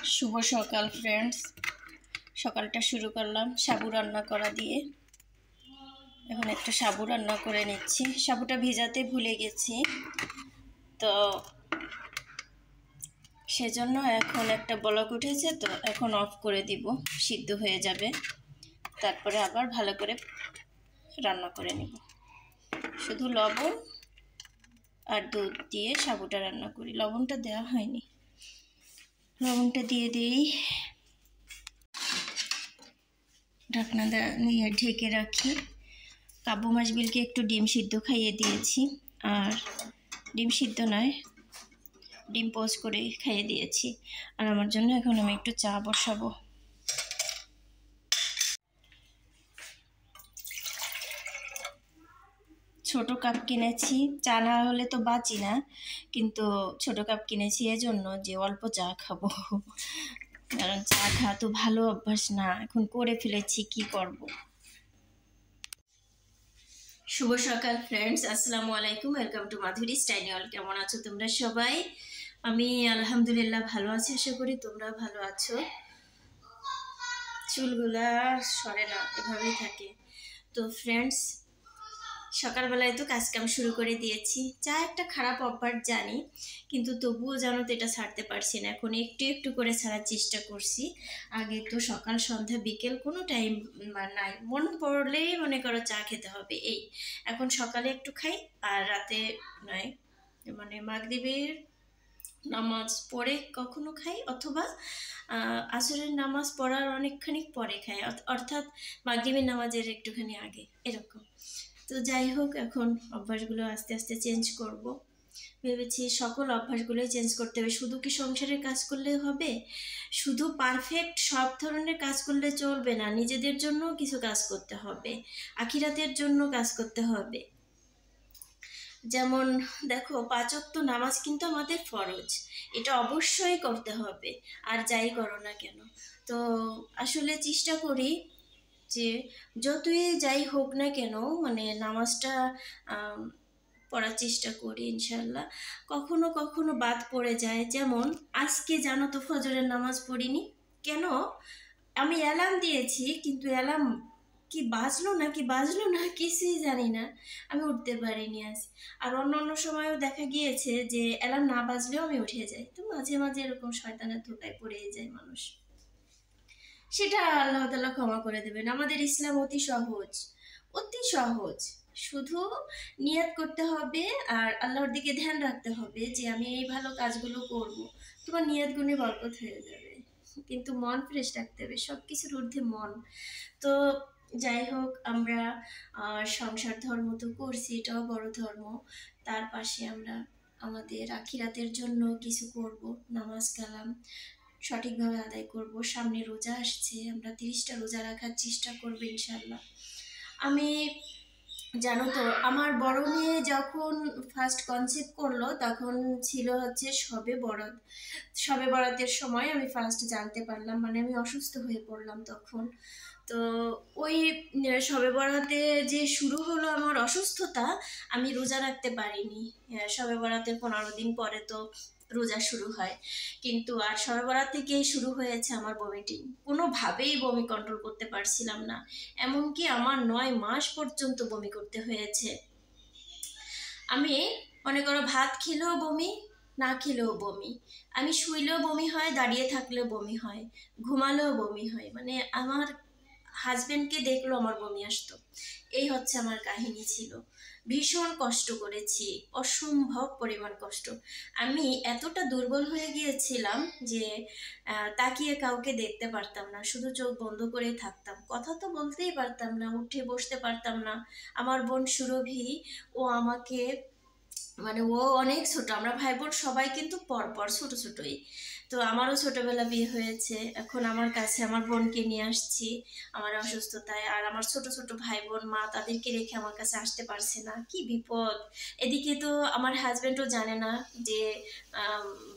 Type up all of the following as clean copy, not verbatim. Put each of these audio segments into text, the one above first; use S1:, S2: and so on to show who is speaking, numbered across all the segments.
S1: शुभ सकाल फ्रेंड्स। सकालटा शुरू करलाम साबु रान्ना करा दिए। এখন একটু সাবু রান্না করে নিচ্ছি। সাবুটা ভিজাতে ভুলে গেছি, তো সেজন্য এখন একটা বলক উঠেছে, তো এখন অফ করে দিব, সিদ্ধ হয়ে যাবে। তারপরে আবার ভালো করে রান্না করে নিব। শুধু লবণ আর দুধ দিয়ে সাবুটা রান্না করি। লবণটা দেওয়া হয়নি, লবণটা দিয়ে দিই। ঢাকনা দিয়ে ঢেকে রাখি। কাব্য মাসবিলকে একটু ডিম সিদ্ধ খাইয়ে দিয়েছি, আর ডিম সিদ্ধ নয়, ডিম পোচ করে খাইয়ে দিয়েছি। আর আমার জন্য এখন আমি একটু চা বসাবো। ছোট কাপ কিনেছি, চা না হলে তো বাঁচি না, কিন্তু ছোট কাপ কিনেছি এজন্য যে অল্প চা খাবো, কারণ চা খাওয়া তো ভালো অভ্যাস না, এখন করে ফেলেছি, কি করব। শুভ সকাল ফ্রেন্ডস, আসসালামু আলাইকুম, ওয়েলকাম টু মাধুরী স্টাইল। কেমন আছো তোমরা সবাই? আমি আলহামদুলিল্লাহ ভালো আছি, আশা করি তোমরা ভালো আছো। চুলগুলা সরে না, এভাবেই থাকে। তো ফ্রেন্ডস, সকালবেলায় তো কাজকাম শুরু করে দিয়েছি। চা একটা খারাপ অভ্যাস জানি, কিন্তু তবুও জানো তো এটা ছাড়তে পারছি না। এখন একটু একটু করে ছাড়ার চেষ্টা করছি। আগে তো সকাল সন্ধ্যা বিকেল কোনো টাইম নাই, মন পড়লেই মনে করো চা খেতে হবে, এই। এখন সকালে একটু খাই আর রাতে নয়, মানে মাগরিবের নামাজ পড়ে কখনো খাই, অথবা আসরের নামাজ পড়ার অনেকখানি পরে খাই, অর্থাৎ মাগরিবের নামাজের একটুখানি আগে, এরকম। তো যাই হোক, এখন অভ্যাসগুলো আস্তে আস্তে চেঞ্জ করব ভেবেছি। সকল অভ্যাসগুলোই চেঞ্জ করতে হবে। শুধু কি সংসারের কাজ করলে হবে? শুধু পারফেক্ট সব ধরনের কাজ করলে চলবে না, নিজেদের জন্য কিছু কাজ করতে হবে, আখিরাতের জন্য কাজ করতে হবে। যেমন দেখো, 5 ওয়াক্ত নামাজ কিন্তু আমাদের ফরজ, এটা অবশ্যই করতে হবে, আর যাই করো না কেন। তো আসলে চেষ্টা করি যে যতই যাই হোক না কেন, মানে নামাজটা পড়ার চেষ্টা করি ইনশাল্লাহ। কখনো কখনো বাদ পড়ে যায়, যেমন আজকে জানো তো ফজরের নামাজ পড়িনি কেন। আমি অ্যালার্ম দিয়েছি, কিন্তু অ্যালার্ম কি বাজলো না কিছুই জানি না, আমি উঠতে পারিনি আজ। আর অন্য সময়ও দেখা গিয়েছে যে অ্যালার্ম না বাজলেও আমি উঠে যাই। তো মাঝে মাঝে এরকম শয়তানের ধোকায় পড়ে যায় মানুষ, সেটা আল্লাহ তাআলা ক্ষমা করে দেবেন। আমাদের ইসলাম অতি সহজ, অতি সহজ। শুধু নিয়ত করতে হবে আর আল্লাহর দিকে ধ্যান রাখতে হবে যে আমি এই ভালো কাজগুলো করব, তোমার নিয়ত গুণে বরকত হয়ে যাবে। কিন্তু মন ফ্রেশ রাখতে হবে, সব কিছুর ঊর্ধ্বে মন। তো যাই হোক, আমরা সংসার ধর্ম তো করছি, এটাও বড় ধর্ম। তার পাশে আমরা আমাদের আখিরাতের জন্য কিছু করব, নামাজ কালাম সঠিকভাবে আদায় করব। সামনে রোজা আসছে, আমরা 30টা রোজা রাখার চেষ্টা করবো ইনশাল্লাহ। আমি জানো তো, আমার বড় মেয়ে যখন ফার্স্ট কনসিভ করলো, তখন ছিল হচ্ছে শবে বরাতের সময় আমি ফার্স্ট জানতে পারলাম, মানে আমি অসুস্থ হয়ে পড়লাম তখন। তো ওই শবে বরাতে যে শুরু হলো আমার অসুস্থতা, আমি রোজা রাখতে পারিনি। শবে বরাতের 15 দিন পরে তো রোজা শুরু হয়, কিন্তু আর শবে বরাত থেকেই শুরু হয়েছে আমার বমিটিং। কোনোভাবেই বমি কন্ট্রোল করতে পারছিলাম না, এমনকি আমার 9 মাস পর্যন্ত বমি করতে হয়েছে। আমি মনে করো ভাত খেলেও বমি, না খেলেও বমি, আমি শুইলেও বমি হয়, দাঁড়িয়ে থাকলেও বমি হয়, ঘুমালেও বমি হয়, মানে আমার হাজবেন্ডকে দেখলো আমার বমি আসতো। এই হচ্ছে আমার কাহিনী ছিল। ভীষণ কষ্ট করেছি, অসম্ভব পরিমাণ কষ্ট। আমি এতটা দুর্বল হয়ে গিয়েছিলাম যে তাকিয়ে কাউকে দেখতে পারতাম না, শুধু চোখ বন্ধ করেই থাকতাম, কথা তো বলতেই পারতাম না, উঠে বসতে পারতাম না। আমার বোন সুরভি, ও আমাকে, মানে ও অনেক ছোট, আমরা ভাই বোন সবাই কিন্তু পরপর ছোট ছোটই। তো আমারও ছোটবেলা বিয়ে হয়েছে, এখন আমার কাছে আমার বোনকে নিয়ে আসছি আমার অসুস্থতায়। আর আমার ছোট ছোট ভাই বোন, মা তাদেরকে রেখে আমার কাছে আসতে পারছে না, কি বিপদ। এদিকে তো আমার হাজবেন্ডও জানে না যে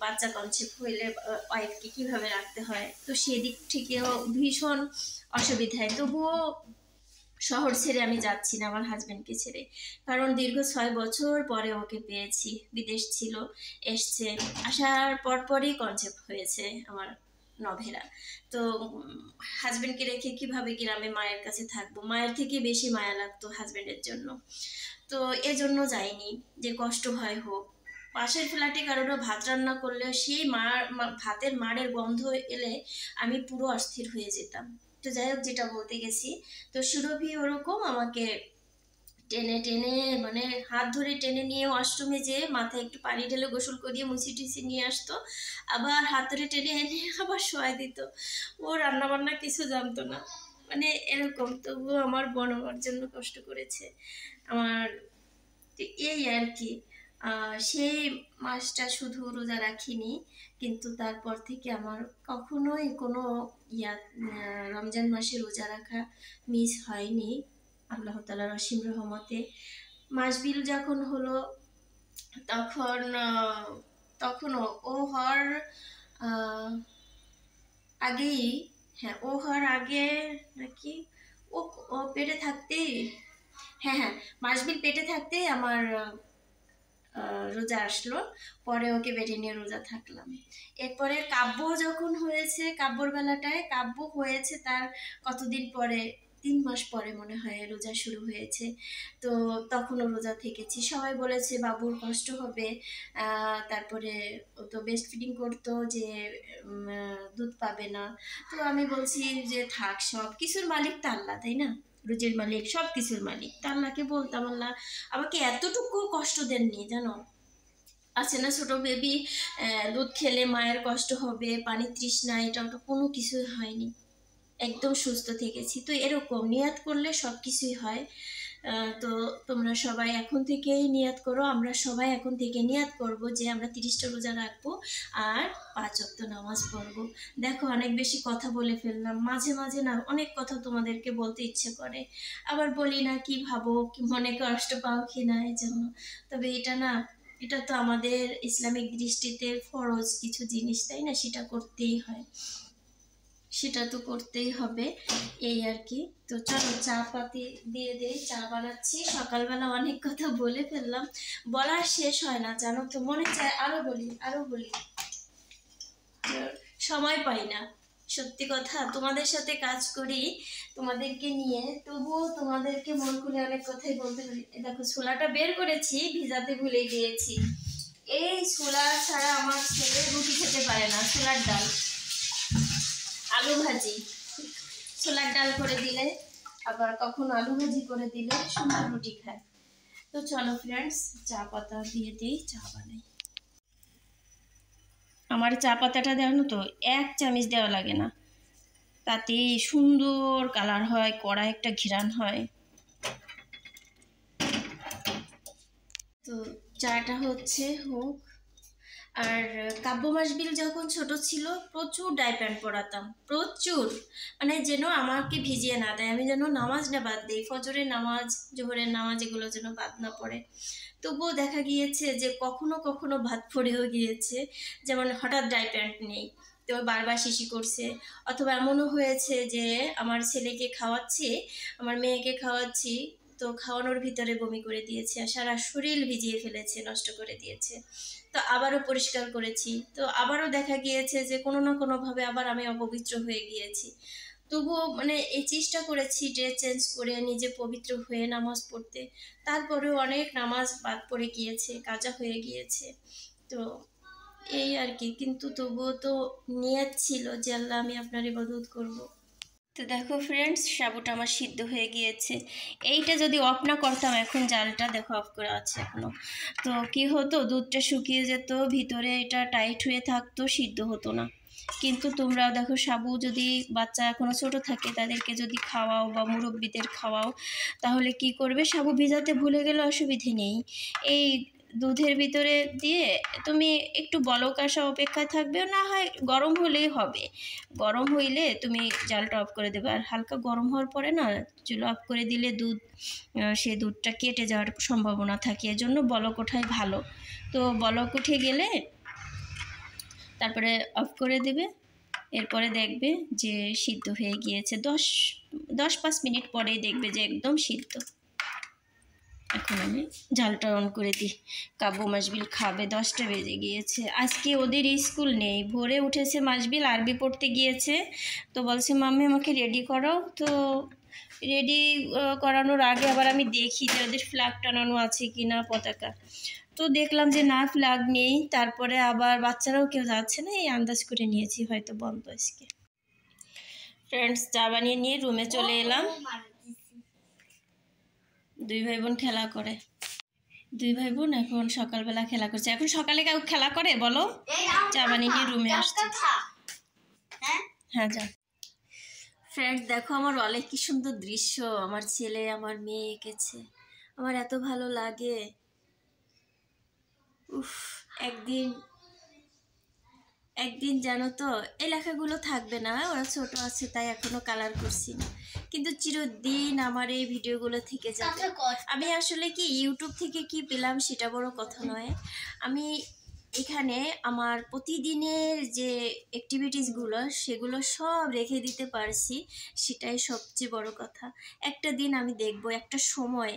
S1: বাচ্চা কনসিভ হইলে ওয়াইফকে কিভাবে রাখতে হয়, তো সেদিক থেকেও ভীষণ অসুবিধায়। তবুও শহর ছেড়ে আমি যাচ্ছি না আমার হাজবেন্ডকে ছেড়ে, কারণ দীর্ঘ 6 বছর পরে ওকে পেয়েছি। বিদেশ ছিল, এসছে, আসার পরপরই কনসেপ্ট হয়েছে আমার নভেরা। তো হাজব্যান্ডকে রেখে কিভাবে গ্রামে মায়ের কাছে থাকবো, মায়ের থেকে বেশি মায়া লাগতো হাজব্যান্ডের জন্য। তো এজন্য যাইনি, যে কষ্ট হয় হোক। পাশের ফ্ল্যাটে কারোর ভাত রান্না করলে সেই ভাতের মাড়ের গন্ধ এলে আমি পুরো অস্থির হয়ে যেতাম। তো যাই হোক, যেটা বলতে গেছি, তো সুরভি ওরকম আমাকে টেনে টেনে, মানে হাত ধরে টেনে নিয়ে ওয়াশরুমে যেয়ে মাথায় একটু পানি ঢেলে গোসল করিয়ে মুছি টুছি নিয়ে আসতো, আবার হাত ধরে টেনে এনে আবার শোয়াই দিত। ও রান্না বান্না কিছু জানতো না, মানে এরকম। তবুও আমার বোন আমার জন্য কষ্ট করেছে। আমার এই আর কি। সেই মাসটা শুধু রোজা রাখিনি, কিন্তু তারপর থেকে আমার কখনোই কোনো রমজান মাসে রোজা রাখা মিস হয়নি, আল্লাহ তাআলার অসীম রহমতে। মাসবিল যখন হলো, তখন তখনও ও হওয়ার আগেই, হ্যাঁ ও হওয়ার আগে নাকি, ও ও পেটে থাকতেই, হ্যাঁ হ্যাঁ, মাসবিল পেটে থাকতেই আমার রোজা আসলো। পরে ওকে বেডে নিয়ে রোজা থাকলাম। এরপরে কাব্য যখন হয়েছে, কাব্যর বেলাটায় কাব্য হয়েছে তার কতদিন পরে, 3 মাস পরে মনে হয় রোজা শুরু হয়েছে। তো তখনও রোজা থেকেছি। সবাই বলেছে বাবুর কষ্ট হবে, তারপরে ও তো ব্রেস্ট ফিডিং করতো, যে দুধ পাবে না। তো আমি বলছি যে থাক, সব কিছুর মালিক তো আল্লাহ, তাই না? রুজির মালিক, সব কিছুর মালিক। তা আল্লাহকে বলতাম, আল্লাহ আমাকে এতটুকু কষ্ট দেননি, জানো। আছে না ছোট বেবি, দুধ খেলে মায়ের কষ্ট হবে, পানি তৃষ্ণা, এটা ওটা কোনো কিছুই হয়নি, একদম সুস্থ থেকেছি। তো এরকম নিয়াত করলে সব কিছুই হয়। তো তোমরা সবাই এখন থেকেই নিয়াত করো, আমরা সবাই এখন থেকে নিয়াত করব যে আমরা 30টা রোজা রাখবো আর 5 ওয়াক্ত নামাজ পড়বো। দেখো অনেক বেশি কথা বলে ফেললাম, মাঝে মাঝে না অনেক কথা তোমাদেরকে বলতে ইচ্ছে করে, আবার বলি না কি ভাবো, কি মনে কষ্ট পাও কি না, এই জন্য। তবে এটা না, এটা তো আমাদের ইসলামিক দৃষ্টিতে ফরজ কিছু জিনিস, তাই না? সেটা করতেই হয়, সেটা তো করতেই হবে, এই আর কি। তো চলো চা পাতি দিয়ে দেই, চা বানাচ্ছি। সকালবেলা অনেক কথা বলে ফেললাম, বলার শেষ হয় না, জানো তো, মনে চায় আরো বলি আরো বলি, সময় পাই না। সত্যি কথা, তোমাদের সাথে কাজ করি, তোমাদেরকে নিয়ে, তবুও তোমাদেরকে মন খুলে অনেক কথাই বলতে পারি। দেখো ছোলাটা বের করেছি, ভিজাতে ভুলে গিয়েছি। এই ছোলা ছাড়া আমার ছেলে রুটি খেতে পারে না। ছোলার ডাল, আলু ভাজি, ছোলার ডাল করে দিলে, আবার কখনো আলু ভাজি করে দিলে সুন্দর রুটি খায়। তো চলো ফ্রেন্ডস, চা পাতা দিয়ে দিই, চা বানাই। আমার চা পাতাটা জানো তো 1 চামচ দেওয়া লাগে না, তাতে সুন্দর কালার হয়, কড়া একটা ঘ্রাণ হয়। তো চাটা হচ্ছে হোক। আর কাব্য মাসবিল যখন ছোট ছিল প্রচুর ডাইপ্যান্ট পরাতাম, প্রচুর, মানে যেন আমাকে ভিজিয়ে না দেয়, আমি যেন নামাজ না বাদ দিই, ফজরের নামাজ, জোহরের নামাজ, এগুলো যেন বাদ না পড়ে। তবুও দেখা গিয়েছে যে কখনো কখনো ভাত পড়েও গিয়েছে, যেমন হঠাৎ ডাইপ্যান্ট নেই, তো বারবার শিশি করছে। অথবা এমনও হয়েছে যে আমার ছেলেকে খাওয়াচ্ছি, আমার মেয়েকে খাওয়াচ্ছি, তো খাওয়ানোর ভিতরে বমি করে দিয়েছে, আর সারা শরীর ভিজিয়ে ফেলেছে, নষ্ট করে দিয়েছে। তো আবারও পরিষ্কার করেছি, তো আবারও দেখা গিয়েছে যে কোনো না কোনোভাবে আবার আমি অপবিত্র হয়ে গিয়েছি। তবুও মানে এই চেষ্টা করেছি ড্রেস চেঞ্জ করে নিজে পবিত্র হয়ে নামাজ পড়তে, তারপরেও অনেক নামাজ বাদ পড়ে গিয়েছে, কাজা হয়ে গিয়েছে। তো এই আর কি, কিন্তু তবুও তো নিয়ত ছিল যে আল্লাহ আমি আপনার ইবাদত করব। তো দেখো ফ্রেন্ডস, সাবুটা আমার সিদ্ধ হয়ে গিয়েছে। এইটা যদি অফ না করতাম, এখন জালটা দেখো অফ করে আছে এখনো, তো কি হতো, দুধটা শুকিয়ে যেত, ভিতরে এটা টাইট হয়ে থাকতো, সিদ্ধ হতো না। কিন্তু তোমরা দেখো, সাবু যদি বাচ্চা এখনো ছোট থাকে তাদেরকে যদি খাওয়াও বা মুরব্বিদের খাওয়াও, তাহলে কি করবে, সাবু ভিজাতে ভুলে গেলে অসুবিধে নেই, এই দুধের ভিতরে দিয়ে তুমি একটু বলক আসা অপেক্ষায় থাকবে, না হয় গরম হলেই হবে। গরম হইলে তুমি জালটা অফ করে দেবে, আর হালকা গরম হওয়ার পরে না চুলা অফ করে দিলে দুধ, সে দুধটা কেটে যাওয়ার সম্ভাবনা থাকে, এজন্য বলক ওঠাই ভালো। তো বলক উঠে গেলে তারপরে অফ করে দেবে, এরপরে দেখবে যে সিদ্ধ হয়ে গিয়েছে। 10-5 মিনিট পরেই দেখবে যে একদম সিদ্ধ। এখন আমি ঝালটা অন করে দিই। কাব্বু মাসবিল খাবে, 10টা বেজে গিয়েছে। আজকে ওদের স্কুল নেই, ভোরে উঠেছে মাসবিল, আরবি পড়তে গিয়েছে। তো বলছে মাম্মি আমাকে রেডি করো। তো রেডি করানোর আগে আবার আমি দেখি যে ওদের ফ্ল্যাগ টানানো আছে কি না, পতাকা। তো দেখলাম যে না, ফ্ল্যাগ নেই। তারপরে আবার বাচ্চারাও কেউ যাচ্ছে না, এই আন্দাজ করে নিয়েছি হয়তো বন্ধ আজকে। ফ্রেন্ডস, চা বানিয়ে নিয়ে রুমে চলে এলাম। দুই ভাই বোন খেলা করে। দুই ভাই বোন এখন সকালবেলা খেলা করছে। এখন সকালে কেউ খেলা করে বলো? চা বানিয়ে নিয়ে রুমে আসছে। হ্যাঁ যা। ফ্রেন্ডস, দেখো আমার ওয়ালে কি সুন্দর দৃশ্য, আমার ছেলে আমার মেয়ে এঁকেছে। আমার এত ভালো লাগে। উফ, একদিন জানো তো এই লেখাগুলো থাকবে না, ওরা ছোট আছে তাই এখনো কালার করছি না, কিন্তু চিরদিন আমার এই ভিডিওগুলো থেকে যাবে। আমি আসলে কি ইউটিউব থেকে কি পেলাম সেটা বড় কথা নয়, আমি এখানে আমার প্রতিদিনের যে অ্যাক্টিভিটিসগুলো সেগুলো সব রেখে দিতে পারছি, সেটাই সবচেয়ে বড় কথা। একটা দিন আমি দেখব, একটা সময়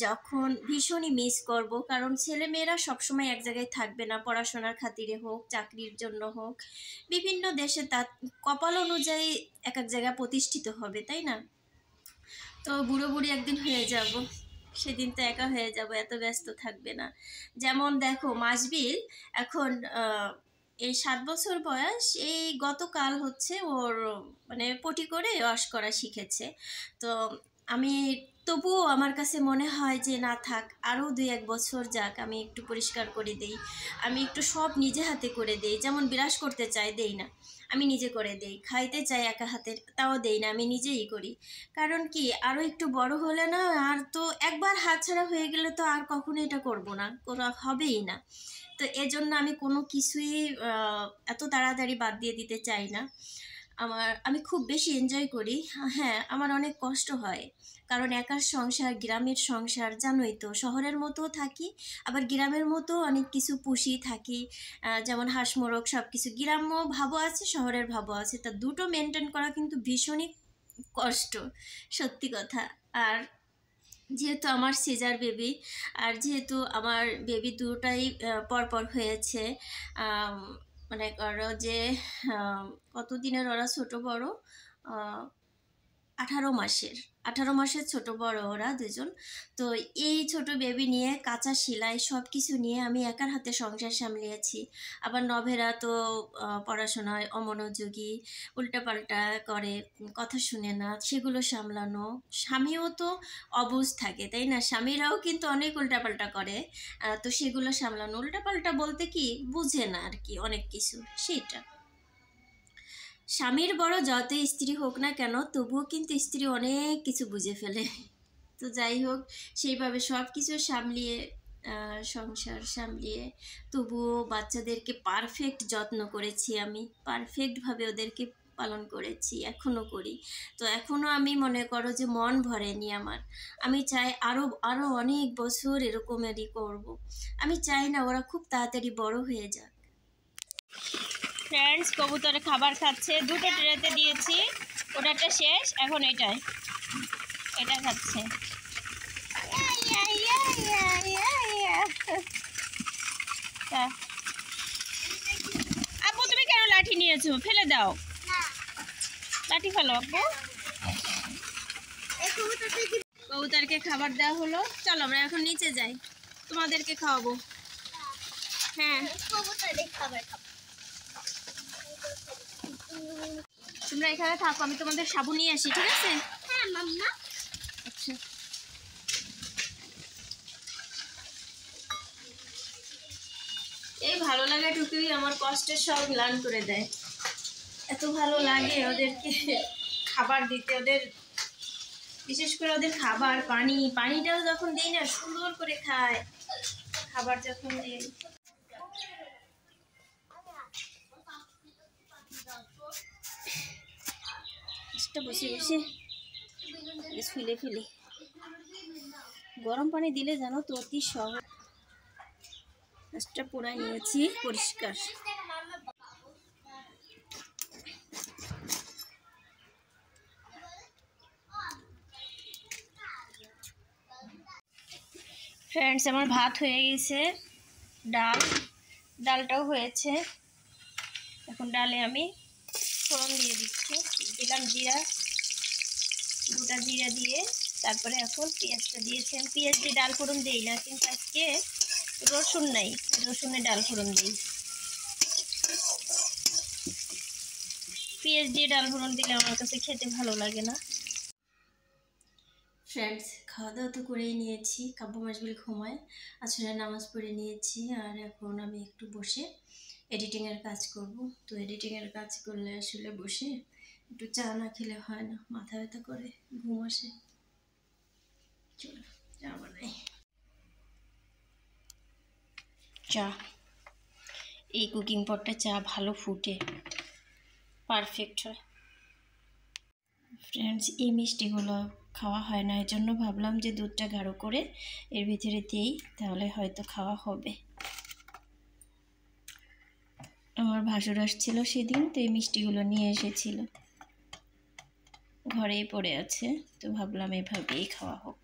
S1: যখন ভীষণই মিস করব, কারণ ছেলেমেয়েরা সবসময় এক জায়গায় থাকবে না, পড়াশোনার খাতিরে হোক, চাকরির জন্য হোক, বিভিন্ন দেশে তার কপাল অনুযায়ী এক এক জায়গায় প্রতিষ্ঠিত হবে, তাই না? তো বুড়ো বুড়ি একদিন হয়ে যাব, সেদিন তো একা হয়ে যাব, এত ব্যস্ত থাকবে না। যেমন দেখো মাসবিল এখন এই 7 বছর বয়স, এই গতকাল হচ্ছে ওর মানে পটি করে ওয়াশ করা শিখেছে। তো আমি তবুও আমার কাছে মনে হয় যে না থাক, আরও 2-1 বছর যাক, আমি একটু পরিষ্কার করে দেই, আমি একটু সব নিজে হাতে করে দেই। যেমন বিরাস করতে চাই, দেই না, আমি নিজে করে দেই। খাইতে চাই একা হাতে, তাও দেই না, আমি নিজেই করি। কারণ কি, আরও একটু বড় হলে না, আর তো একবার হাতছাড়া হয়ে গেলে তো আর কখনো এটা করব না, করা হবেই না। তো এজন্য আমি কোনো কিছুই এত তাড়াতাড়ি বাদ দিয়ে দিতে চাই না। আমি খুব বেশি এনজয় করি। হ্যাঁ, আমার অনেক কষ্ট হয়, কারণ একার সংসার, গ্রামের সংসার জানোই তো, শহরের মতো থাকি, আবার গ্রামের মতো অনেক কিছু পুষি থাকি। যেমন হাঁস মোরগ সব কিছু, গ্রাম্য ভাবও আছে, শহরের ভাবও আছে, তা দুটো মেনটেন করা কিন্তু ভীষণই কষ্ট, সত্যি কথা। আর যেহেতু আমার সিজার বেবি, আর যেহেতু আমার বেবি দুটাই পরপর হয়েছে, মানে করো যে কতদিনের ওরা ছোট বড়, 18 মাসের, 18 মাসের ছোট বড় ওরা দুজন। তো এই ছোট বেবি নিয়ে, কাঁচা সেলাই সব কিছু নিয়ে আমি একার হাতে সংসার সামলিয়েছি। আবার নভেরা তো পড়াশোনায় অমনোযোগী, উল্টাপাল্টা করে, কথা শুনে না, সেগুলো সামলানো। স্বামীও তো অবুঝ থাকে, তাই না? স্বামীরাও কিন্তু অনেক উল্টাপাল্টা করে, তো সেগুলো সামলানো। উল্টাপাল্টা বলতে কি, বুঝে না আর কি অনেক কিছু, সেটা। স্বামীর বড় যতই স্ত্রী হোক না কেন, তবুও কিন্তু স্ত্রী অনেক কিছু বুঝে ফেলে। তো যাই হোক, সেইভাবে সব কিছু সামলিয়ে, সংসার সামলিয়ে, তবুও বাচ্চাদেরকে পারফেক্ট যত্ন করেছি আমি, পারফেক্টভাবে ওদেরকে পালন করেছি, এখনও করি। তো এখনও আমি মনে করো যে মন ভরেনি আমার। আমি চাই আরও আরও অনেক বছর এরকমেরই করব। আমি চাই না ওরা খুব তাড়াতাড়ি বড় হয়ে যাক। ফ্রেন্ডস, কবুতরে খাবার খাচ্ছে, দুটো ট্রেতে দিয়েছি, ওটাটা শেষ, এখন এটা খাচ্ছে। আপু তুমি কেন লাঠি নিয়েছো? ফেলে দাও, লাঠি ফেলো আপু। কবুতরকে খাবার দেওয়া হলো, চলো আমরা এখন নিচে যাই, তোমাদেরকে খাওয়াবো। হ্যাঁ, তোমরা এখানে থাকো, আমি তোমাদের সাবু নিয়ে আসি, ঠিক আছে? হ্যাঁ মাম্মা। আচ্ছা, এই ভালো লাগাটুকুই আমার কষ্টের সব ম্লান করে দেয়। এত ভালো লাগে ওদেরকে খাবার দিতে, ওদের বিশেষ করে ওদের খাবার, পানিটাও যখন দিই না, সুন্দর করে খায়। খাবার যখন দিই, বসে বসে ফেলে ফেলে গরম পানি দিলে জানো তো অতি সহজ। পোড়াই নিয়েছি পরিষ্কার। ফ্রেন্ডস, আমার ভাত হয়ে গেছে, ডালটাও হয়েছে। এখন ডালে আমি ফোড়ন দিয়ে দিচ্ছি, দিলাম জিরা, 2টা জিরা দিয়ে তারপরে এখন পেঁয়াজটা দিয়েছি। আমি পেঁয়াজ দিয়ে ডাল ফোড়ন দিই না, কিন্তু আজকে রসুন নাই, রসুনের ডাল ফোড়ন দিই। পেঁয়াজ দিয়ে ডাল ফোড়ন দিলে আমার কাছে খেতে ভালো লাগে না। ফ্রেন্ডস, খাওয়া দাওয়া তো করেই নিয়েছি, কাব্য মাসবিল ঘুমায়, আসলে নামাজ পড়ে নিয়েছি। আর এখন আমি একটু বসে এডিটিংয়ের কাজ করব। তো এডিটিংয়ের কাজ করলে আসলে বসে একটু চা না খেলে হয় না, মাথা ব্যথা করে, ঘুম আসে। চলো চা বানাই। চা, এই কুকিং পটটা চা ভালো ফুটে, পারফেক্ট হয়। ফ্রেন্ডস, এই মিষ্টিগুলো খাওয়া হয় না, এর জন্য ভাবলাম যে দুধটা গাঢ় করে এর ভিতরে দিই, তাহলে হয়তো খাওয়া হবে। আমার ভাসুর আসছিল সেদিন, তো এই মিষ্টিগুলো নিয়ে এসেছিল, ঘরেই পড়ে আছে, তো ভাবলাম এভাবেই খাওয়া হোক।